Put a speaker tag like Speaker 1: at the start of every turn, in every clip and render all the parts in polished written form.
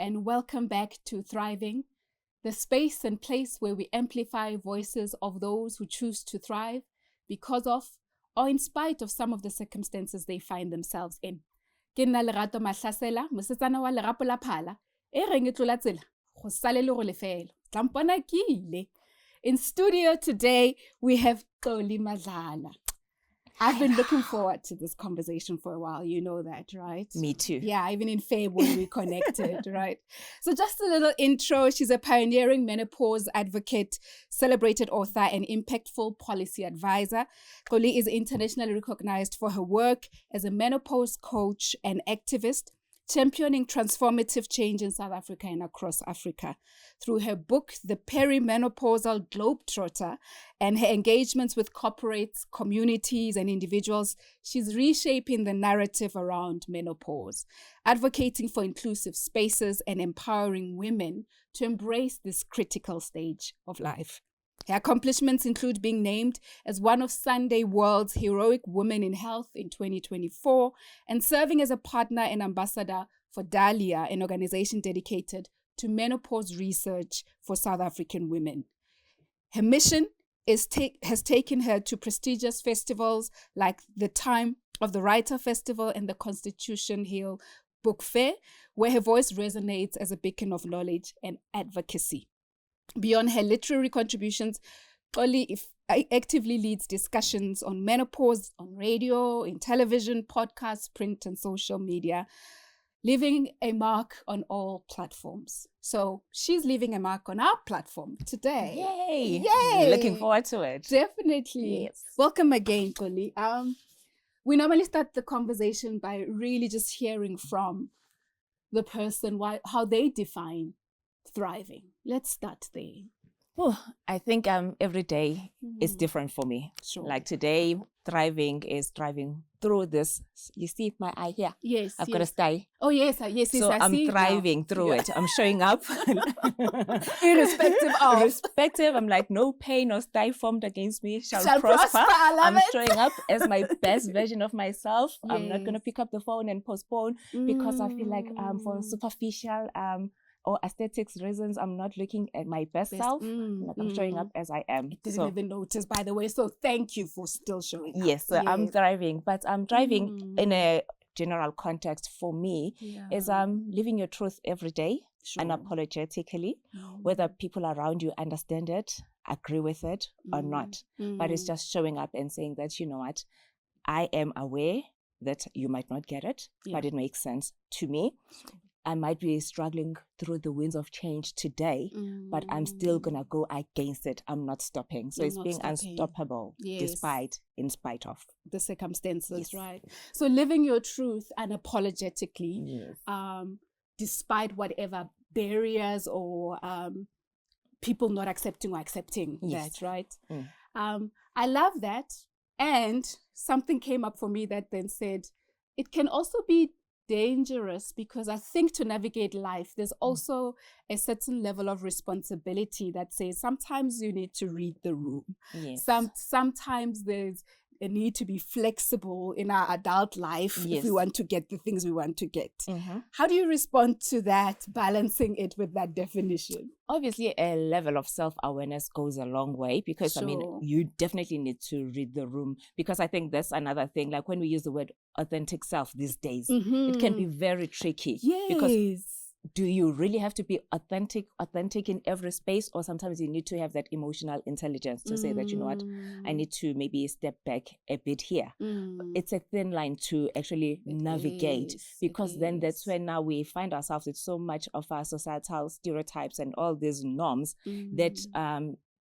Speaker 1: and welcome back to Thriving, the space and place where we amplify voices of those who choose to thrive because of or in spite of some of the circumstances they find themselves in. Ke nna Lerato Mahlasela, mosetsana wa Lerapo la Phala, e reng e tlola tsela, go sale le go lefela. Tla mpona ke ile. In studio today, we have Xoli Madlala. I've been looking forward to this conversation for a while. You know that, right?
Speaker 2: Me too.
Speaker 1: Yeah, even in Feb when we connected, right? So just a little intro. She's a pioneering menopause advocate, celebrated author, and impactful policy advisor. Xoli is internationally recognized for her work as a menopause coach and activist, championing transformative change in South Africa and across Africa. Through her book, The Perimenopausal Globetrotter, and her engagements with corporates, communities, and individuals, she's reshaping the narrative around menopause, advocating for inclusive spaces and empowering women to embrace this critical stage of life. Her accomplishments include being named as one of Sunday World's Heroic Women in Health in 2024 and serving as a partner and ambassador for Dahlia, an organization dedicated to menopause research for South African women. Her mission has taken her to prestigious festivals like the Time of the Writer Festival and the Constitution Hill Book Fair, where her voice resonates as a beacon of knowledge and advocacy. Beyond her literary contributions, Xoli actively leads discussions on menopause on radio, in television, podcasts, print, and social media, leaving a mark on all platforms. So she's leaving a mark on our platform today.
Speaker 2: Yay!
Speaker 1: Yay!
Speaker 2: Looking forward to it.
Speaker 1: Definitely.
Speaker 2: Yes.
Speaker 1: Welcome again, Xoli. We normally start the conversation by really just hearing from the person how they define thriving. Let's start there.
Speaker 2: Oh, I think every day is different for me.
Speaker 1: Sure.
Speaker 2: Like today, thriving is driving through this. You see my eye here?
Speaker 1: Yes.
Speaker 2: I've got a sty.
Speaker 1: Oh, yes. Yes.
Speaker 2: So
Speaker 1: I
Speaker 2: I'm
Speaker 1: see
Speaker 2: thriving through it. I'm showing up.
Speaker 1: Irrespective of.
Speaker 2: I'm like, no pain or sty formed against me shall
Speaker 1: prosper. I love
Speaker 2: I'm
Speaker 1: it.
Speaker 2: showing up as my best version of myself.
Speaker 1: Yes.
Speaker 2: I'm not going to pick up the phone and postpone because I feel like for superficial or aesthetics reasons, I'm not looking at my best self. Like I'm showing up as I am.
Speaker 1: I didn't even notice, by the way. So thank you for still showing up.
Speaker 2: Yes, I'm thriving. But I'm thriving in a general context for me is living your truth every day, unapologetically, whether people around you understand it, agree with it or not. But it's just showing up and saying that, you know what, I am aware that you might not get it, but it makes sense to me. I might be struggling through the winds of change today, but I'm still going to go against it. I'm not stopping. So it's being unstoppable in spite of
Speaker 1: the circumstances,
Speaker 2: yes.
Speaker 1: right? So living your truth unapologetically, despite whatever barriers or people not accepting or accepting that, right? I love that. And something came up for me that then said, it can also be dangerous because I think to navigate life, there's also a certain level of responsibility that says sometimes you need to read the room.
Speaker 2: Yes.
Speaker 1: Sometimes there's a need to be flexible in our adult life if we want to get the things we want to get. How do you respond to that, balancing it with that definition?
Speaker 2: Obviously, a level of self-awareness goes a long way because, I mean, you definitely need to read the room because I think that's another thing. Like when we use the word authentic self these days, it can be very tricky.
Speaker 1: Yes.
Speaker 2: Because do you really have to be authentic in every space, or sometimes you need to have that emotional intelligence to say that, you know what, I need to maybe step back a bit here. It's a thin line to actually navigate because then that's when now we find ourselves with so much of our societal stereotypes and all these norms that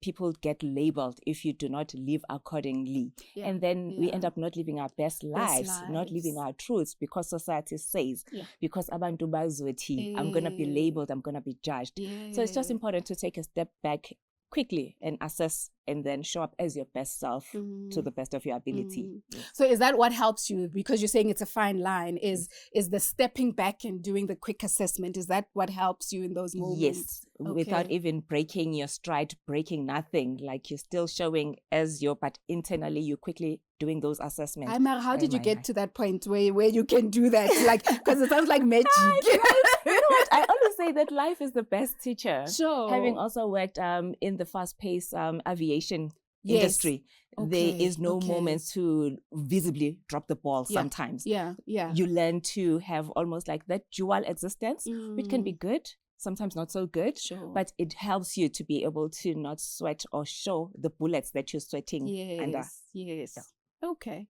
Speaker 2: people get labeled if you do not live accordingly. And then we end up not living our best lives, not living our truths because society says, because abantu bazothi, I'm going to be labeled, I'm going to be judged. So it's just important to take a step back quickly and assess and then show up as your best self to the best of your ability. Yes.
Speaker 1: So is that what helps you? Because you're saying it's a fine line. Is the stepping back and doing the quick assessment, is that what helps you in those moments?
Speaker 2: Yes, without even breaking your stride, breaking nothing. Like you're still showing as but internally you're quickly doing those assessments.
Speaker 1: How did you get to that point where you can do that? Like, because it sounds like magic.
Speaker 2: You know what? I always say that life is the best teacher.
Speaker 1: Sure.
Speaker 2: Having also worked in the fast-paced aviation industry, there is no moment to visibly drop the ball sometimes.
Speaker 1: Yeah.
Speaker 2: You learn to have almost like that dual existence, which can be good, sometimes not so good, but it helps you to be able to not sweat or show the bullets that you're sweating under.
Speaker 1: Yes. Yeah. Okay.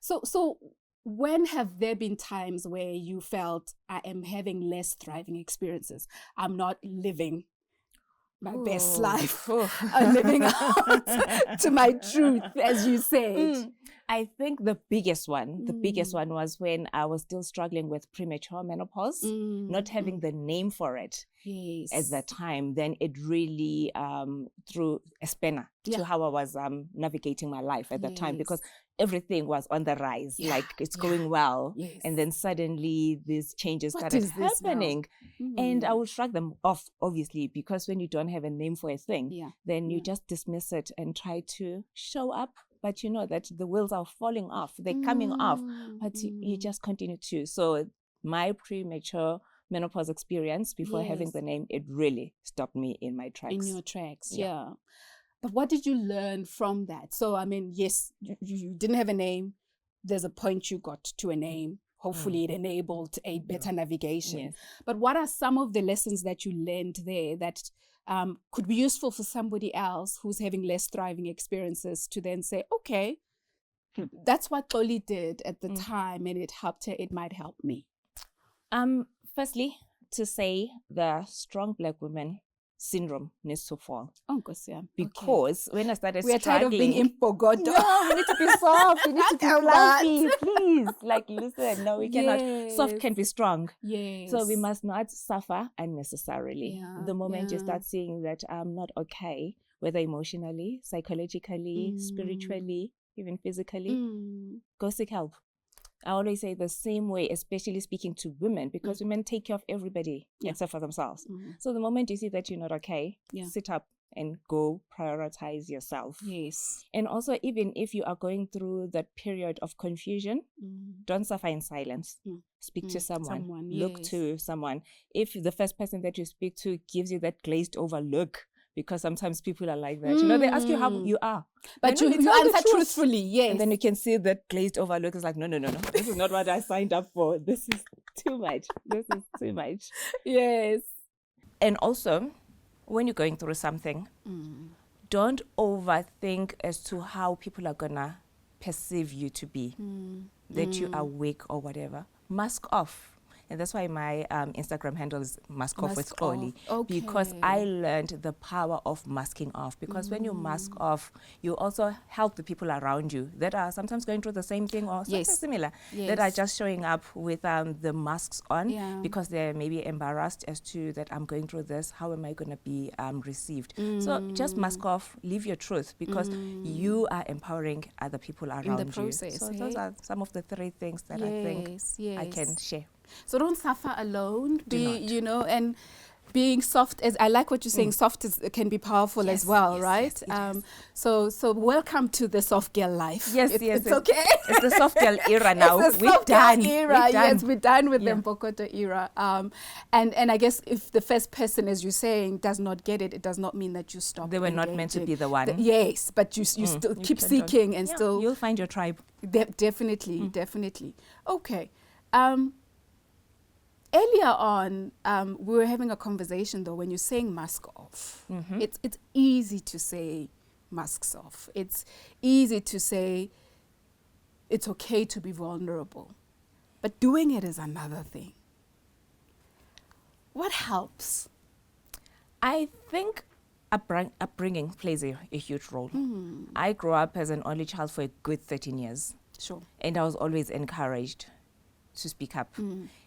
Speaker 1: So when have there been times where you felt I am having less thriving experiences? I'm not living my best life. I'm living out to my truth, as you said.
Speaker 2: I think the biggest one was when I was still struggling with premature menopause, not having the name for it at that time. Then it really threw a spanner to how I was navigating my life at that time, because everything was on the rise, like it's going well. And then suddenly these changes started happening. And I would shrug them off, obviously, because when you don't have a name for a thing, then you just dismiss it and try to show up. But you know that the wheels are falling off, they're coming off, but you just continue to. So my premature menopause experience before having the name, it really stopped me in my tracks.
Speaker 1: In your tracks, yeah. But what did you learn from that? So, I mean, yes, you didn't have a name. There's a point you got to a name. Hopefully it enabled a better navigation. But what are some of the lessons that you learned there that could be useful for somebody else who's having less thriving experiences to then say, okay, that's what Xoli did at the time and it helped her, it might help me?
Speaker 2: Firstly, to say the strong Black woman syndrome needs to fall. Because when I started
Speaker 1: we're tired of being impogodo.
Speaker 2: No, we need to be soft. We need to be fluffy, please. Like, listen, no, we cannot. Soft can be strong. So we must not suffer unnecessarily. The moment you start seeing that I'm not okay, whether emotionally, psychologically, spiritually, even physically, go seek help. I always say the same way, especially speaking to women, because women take care of everybody except for themselves. So the moment you see that you're not okay, sit up and go prioritize yourself. And also, even if you are going through that period of confusion, don't suffer in silence. Speak to someone. Look to someone. If the first person that you speak to gives you that glazed over look, because sometimes people are like that. You know, they ask you how you are.
Speaker 1: But you answer truthfully,
Speaker 2: And then you can see that glazed over look. It's like, no. This is not what I signed up for. This is too much. And also, when you're going through something, don't overthink as to how people are going to perceive you to be. That you are weak or whatever. Mask off. And that's why my Instagram handle is Mask Off with Xoli. Because I learned the power of masking off. Because when you mask off, you also help the people around you that are sometimes going through the same thing or something similar, that are just showing up with the masks on because they're maybe embarrassed as to that I'm going through this, how am I going to be received? So just mask off, live your truth, because you are empowering other people around
Speaker 1: in the process,
Speaker 2: you. So those are some of the 3 things that I think I can share.
Speaker 1: So don't suffer alone. You know, and being soft, as I like what you're saying, soft can be powerful as well, right? So welcome to the soft girl life. It's okay.
Speaker 2: It's the soft girl era now.
Speaker 1: We're done. Yes, we're done with the Mpokoto era. And I guess if the first person, as you're saying, does not get it, it does not mean that you stop.
Speaker 2: They were not meant to be the one.
Speaker 1: But you still keep seeking and still.
Speaker 2: You'll find your tribe.
Speaker 1: Definitely. Okay. Earlier on, we were having a conversation, though, when you're saying mask off. It's easy to say masks off. It's easy to say it's okay to be vulnerable. But doing it is another thing. What helps?
Speaker 2: I think upbringing plays a huge role. I grew up as an only child for a good 13 years. And I was always encouraged to speak up.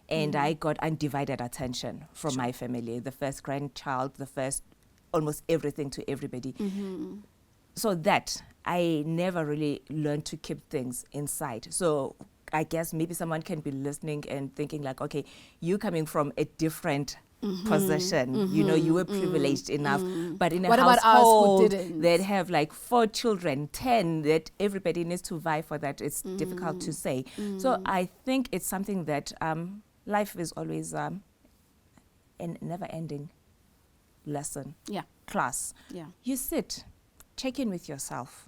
Speaker 2: And I got undivided attention from my family, the first grandchild, the first almost everything to everybody. so that I never really learned to keep things inside. So I guess maybe someone can be listening and thinking like, okay, you coming from a different position, you know, you were privileged enough, but in a
Speaker 1: What about us who
Speaker 2: household
Speaker 1: didn't?
Speaker 2: that have like 4 children, 10, that everybody needs to vie for that, it's difficult to say. So I think it's something that life is always a never-ending lesson, class. You sit, check in with yourself.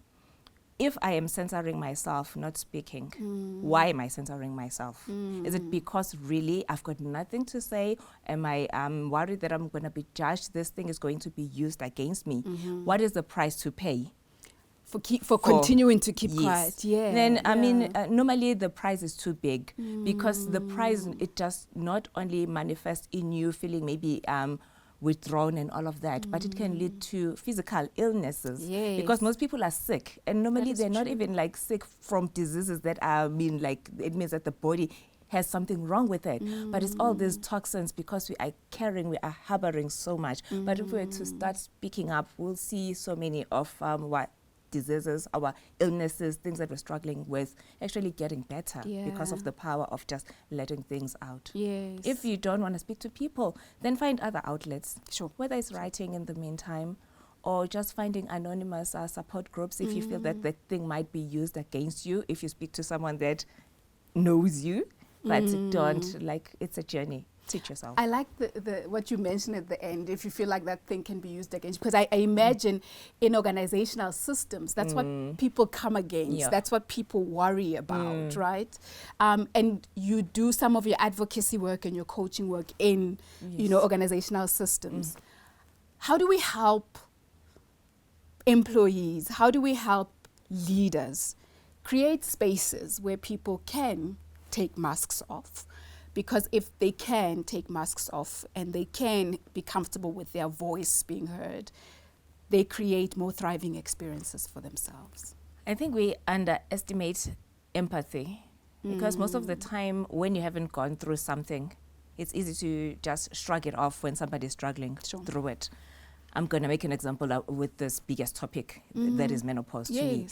Speaker 2: If I am censoring myself, not speaking, why am I censoring myself? Is it because really I've got nothing to say? Am I worried that I'm going to be judged? This thing is going to be used against me. What is the price to pay?
Speaker 1: For continuing to keep quiet.
Speaker 2: Then, I mean, normally the price is too big because the price, it does not only manifest in you feeling maybe withdrawn and all of that, but it can lead to physical illnesses because most people are sick, and normally they're not even like sick from diseases that are like it means that the body has something wrong with it, but it's all these toxins because we are harboring so much. But if we were to start speaking up, we'll see so many of what diseases, our illnesses, things that we're struggling with actually getting better because of the power of just letting things out. If you don't want to speak to people, then find other outlets. Whether it's writing in the meantime or just finding anonymous support groups if you feel that the thing might be used against you, if you speak to someone that knows you, but don't, like, it's a journey. Teach yourself.
Speaker 1: I like the what you mentioned at the end, if you feel like that thing can be used against you, because I imagine in organizational systems, that's what people come against. That's what people worry about, right? And you do some of your advocacy work and your coaching work in, you know, organizational systems. How do we help employees? How do we help leaders create spaces where people can take masks off? Because if they can take masks off and they can be comfortable with their voice being heard, they create more thriving experiences for themselves.
Speaker 2: I think we underestimate empathy because most of the time when you haven't gone through something, it's easy to just shrug it off when somebody's struggling through it. I'm going to make an example with this biggest topic that is menopause to me.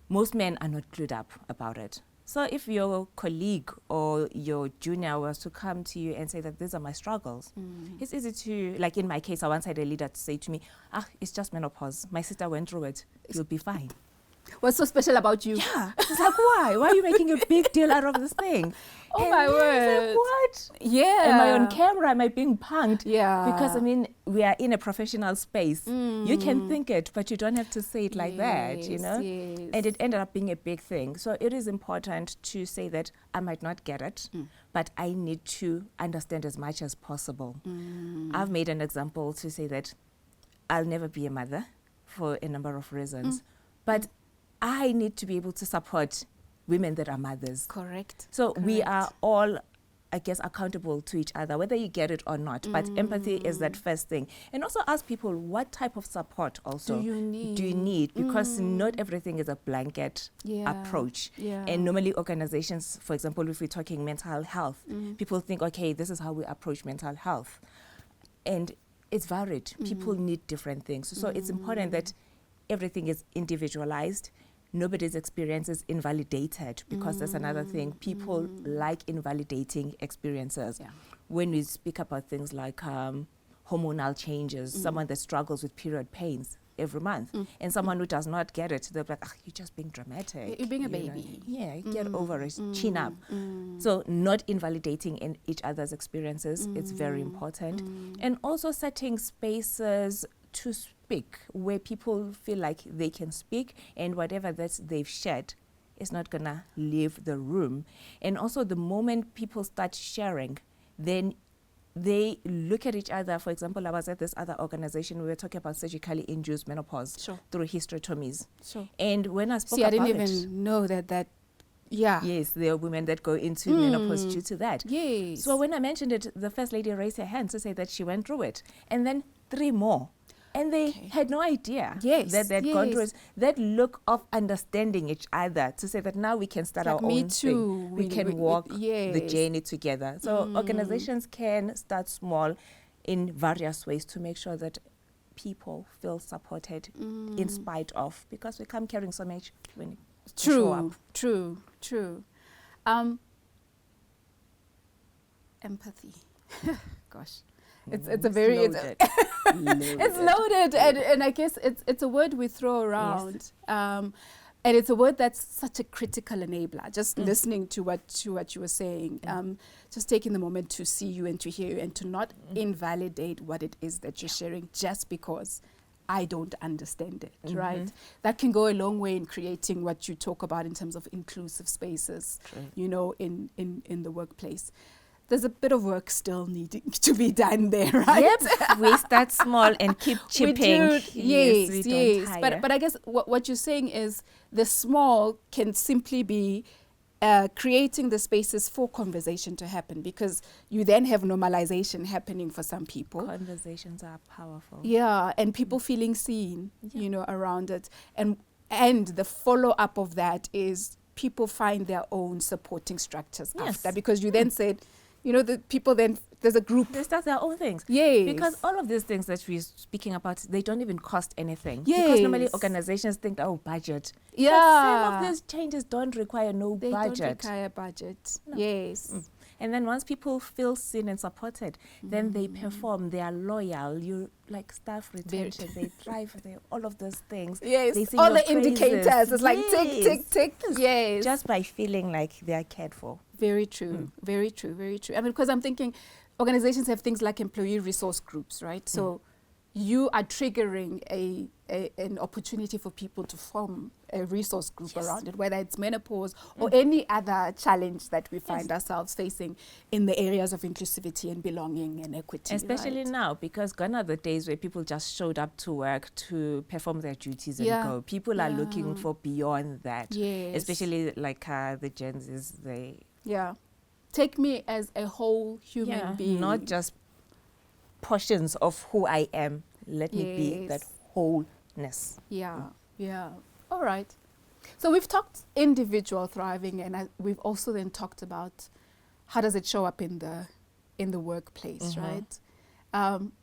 Speaker 2: Most men are not clued up about it. So if your colleague or your junior was to come to you and say that these are my struggles, it's easy to, like in my case, I once had a leader to say to me, it's just menopause. My sister went through it. You'll be fine.
Speaker 1: What's so special about you?
Speaker 2: Yeah. It's like, why? Why are you making a big deal out of this thing?
Speaker 1: Oh, my word.
Speaker 2: Like, what?
Speaker 1: Yeah.
Speaker 2: Am I on camera? Am I being punked?
Speaker 1: Yeah.
Speaker 2: Because, I mean, we are in a professional space. You can think it, but you don't have to say it like that, you know? And it ended up being a big thing. So it is important to say that I might not get it, but I need to understand as much as possible. I've made an example to say that I'll never be a mother for a number of reasons, but I need to be able to support women that are mothers.
Speaker 1: Correct.
Speaker 2: So we are all, I guess, accountable to each other, whether you get it or not. But empathy is that first thing. And also ask people, what type of support also do you need? Because not everything is a blanket approach. And normally organizations, for example, if we're talking mental health, people think, okay, this is how we approach mental health. And it's varied. People need different things. So it's important that everything is individualized. Nobody's experience is invalidated, because that's another thing. People like invalidating experiences. When we speak about things like hormonal changes, someone that struggles with period pains every month, and someone who does not get it, they're like, you're just being dramatic.
Speaker 1: You're being a baby.
Speaker 2: Get over it, chin up. So not invalidating in each other's experiences, it's very important. And also setting spaces to speak where people feel like they can speak, and whatever that they've shared is not gonna leave the room. And also the moment people start sharing, then they look at each other. For example, I was at this other organization, we were talking about surgically induced menopause through hysterectomies. And when I spoke about it,
Speaker 1: I didn't even know that.
Speaker 2: Yes, there are women that go into menopause due to that. So when I mentioned it, the first lady raised her hand to say that she went through it, and then 3 more. And they had no idea that they'd gone through it. That look of understanding each other to say that now we can start our own thing. We can walk the journey together. So organizations can start small in various ways to make sure that people feel supported in spite of, because we come carrying so much when we show up.
Speaker 1: True. Empathy. Gosh. It's a very
Speaker 2: loaded.
Speaker 1: it's loaded, and I guess it's a word we throw around. Yes. And it's a word that's such a critical enabler. Just listening to what you were saying, just taking the moment to see you and to hear you and to not invalidate what it is that you're sharing just because I don't understand it, right? That can go a long way in creating what you talk about in terms of inclusive spaces, you know, in the workplace. There's a bit of work still needing to be done there, right?
Speaker 2: Yep, we start small and keep chipping.
Speaker 1: Yes. But I guess what you're saying is the small can simply be creating the spaces for conversation to happen, because you then have normalization happening for some people.
Speaker 2: Conversations are powerful.
Speaker 1: Yeah, and people feeling seen, you know, around it. And the follow-up of that is people find their own supporting structures after, because you then said, you know, the people then, there's a group.
Speaker 2: They start their own things.
Speaker 1: Yes.
Speaker 2: Because all of these things that we're speaking about, they don't even cost anything.
Speaker 1: Yes.
Speaker 2: Because normally organizations think, oh, budget.
Speaker 1: Yeah.
Speaker 2: But some of these changes don't require budget.
Speaker 1: They don't require budget. No. Yes.
Speaker 2: And then once people feel seen and supported, then they perform, they are loyal, you like staff retention, they thrive, all of those things.
Speaker 1: Yes,
Speaker 2: they sing
Speaker 1: all the
Speaker 2: praises.
Speaker 1: Indicators, it's like tick, yes.
Speaker 2: Just by feeling like they are cared for.
Speaker 1: Very true, very true. I mean, because I'm thinking organizations have things like employee resource groups, right? So you are triggering an opportunity for people to form a resource group around it, whether it's menopause or any other challenge that we find ourselves facing in the areas of inclusivity and belonging and equity.
Speaker 2: Especially now, because gone are the days where people just showed up to work to perform their duties and go. People are looking for beyond that.
Speaker 1: Yes.
Speaker 2: Especially like the Gen Zs,
Speaker 1: take me as a whole human being.
Speaker 2: Not just portions of who I am. Let me be that wholeness.
Speaker 1: Yeah. All right. So we've talked individual thriving, and we've also then talked about how does it show up in the workplace, right?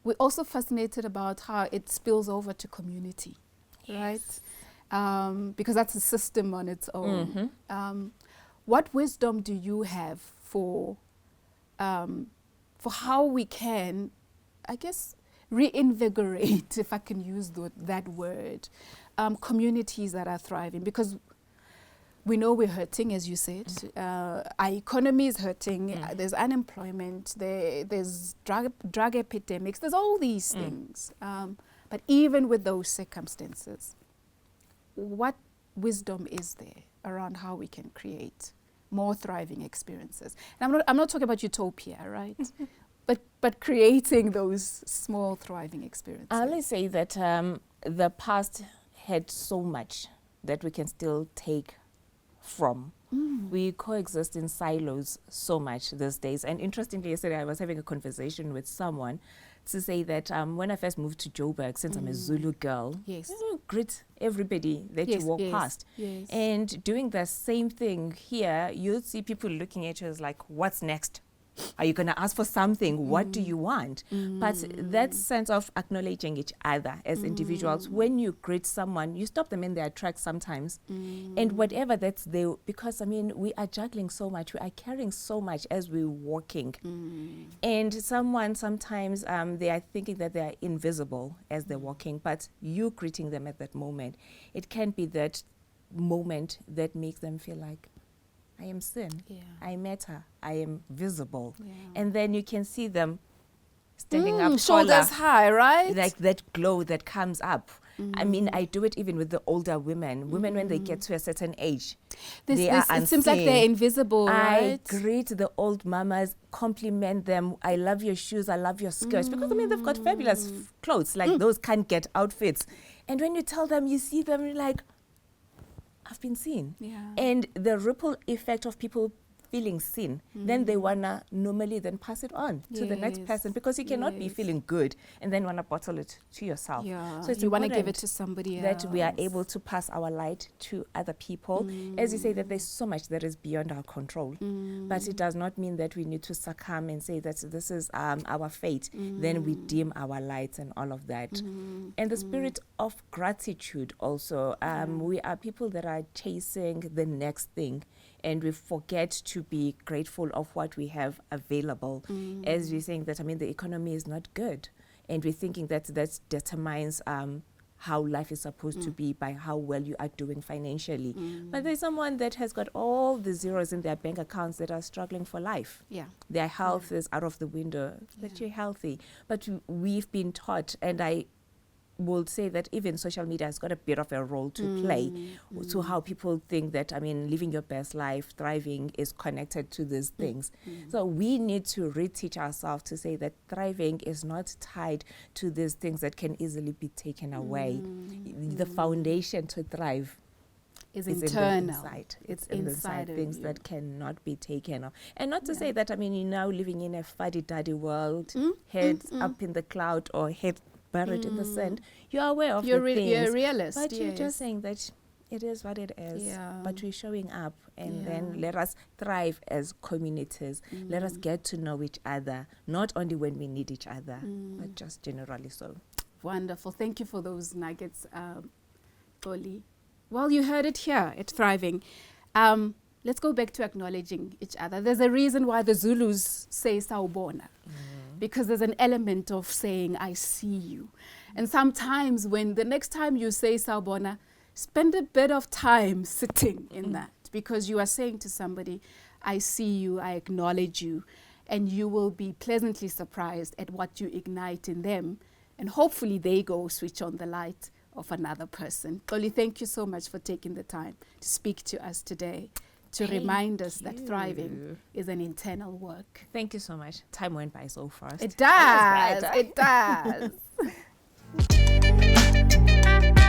Speaker 1: We're also fascinated about how it spills over to community, right? Because that's a system on its own. What wisdom do you have for how we can, I guess, reinvigorate, if I can use that word, communities that are thriving? Because we know we're hurting, as you said. Our economy is hurting. There's unemployment. There's drug epidemics. There's all these things. But even with those circumstances, what wisdom is there around how we can create more thriving experiences? And I'm not talking about utopia, right? But creating those small thriving experiences.
Speaker 2: I always say that the past had so much that we can still take from. We coexist in silos so much these days. And interestingly, yesterday I was having a conversation with someone to say that when I first moved to Joburg, since I'm a Zulu girl, greet everybody that you walk past.
Speaker 1: Yes.
Speaker 2: And doing the same thing here, you'll see people looking at you as like, what's next? Are you going to ask for something? What do you want? But that sense of acknowledging each other as individuals, when you greet someone, you stop them in their tracks sometimes. And whatever that's there, because I mean, we are juggling so much, we are carrying so much as we're walking. And someone sometimes, they are thinking that they are invisible as they're walking, but you greeting them at that moment, it can be that moment that makes them feel like, I am seen, I matter, I am visible. And then you can see them standing up
Speaker 1: shoulders high, right?
Speaker 2: Like that glow that comes up. I mean, I do it even with the older women. Women, when they get to a certain age, they are unseen.
Speaker 1: It seems like they're invisible, right?
Speaker 2: I greet the old mamas, compliment them. I love your shoes, I love your skirts. Because, I mean, they've got fabulous clothes. Like, those can't get outfits. And when you tell them, you see them, you're like, I've been seen. And the ripple effect of people feeling seen, then they wanna normally then pass it on to the next person, because you cannot be feeling good and then wanna bottle it to yourself.
Speaker 1: Yeah.
Speaker 2: So it's
Speaker 1: you want to give
Speaker 2: important
Speaker 1: it to somebody
Speaker 2: that
Speaker 1: else.
Speaker 2: we are able to pass our light to other people. As you say, that there's so much that is beyond our control, but it does not mean that we need to succumb and say that this is our fate. Then we dim our lights and all of that. And the spirit of gratitude also. We are people that are chasing the next thing, and we forget to be grateful of what we have available. As we're saying that, the economy is not good, and we're thinking that determines how life is supposed to be by how well you are doing financially. But there's someone that has got all the zeros in their bank accounts that are struggling for life.
Speaker 1: Yeah.
Speaker 2: Their health is out of the window, that you're healthy. But we've been taught, and I will say that even social media has got a bit of a role to play to how people think that, living your best life, thriving is connected to these things. So we need to reteach ourselves to say that thriving is not tied to these things that can easily be taken away. The foundation to thrive
Speaker 1: is
Speaker 2: internal.
Speaker 1: internal.
Speaker 2: It's inside things
Speaker 1: you.
Speaker 2: that cannot be taken off. And not to say that, you're now living in a fuddy-duddy world, head up in the cloud or head buried in the sand. You're aware of the things.
Speaker 1: You're a realist.
Speaker 2: But you're just saying that it is what it is.
Speaker 1: Yeah.
Speaker 2: But we're showing up, and then let us thrive as communities. Let us get to know each other, not only when we need each other, but just generally so.
Speaker 1: Wonderful. Thank you for those nuggets, Xoli. Well, you heard it here at Thriving. Let's go back to acknowledging each other. There's a reason why the Zulus say sawubona. Because there's an element of saying, I see you. And sometimes when the next time you say sawubona, spend a bit of time sitting in that, because you are saying to somebody, I see you, I acknowledge you, and you will be pleasantly surprised at what you ignite in them. And hopefully they go switch on the light of another person. Xoli, thank you so much for taking the time to speak to us today, to remind us that thriving is an internal work.
Speaker 2: Thank you so much. Time went by so fast.
Speaker 1: It does. It does.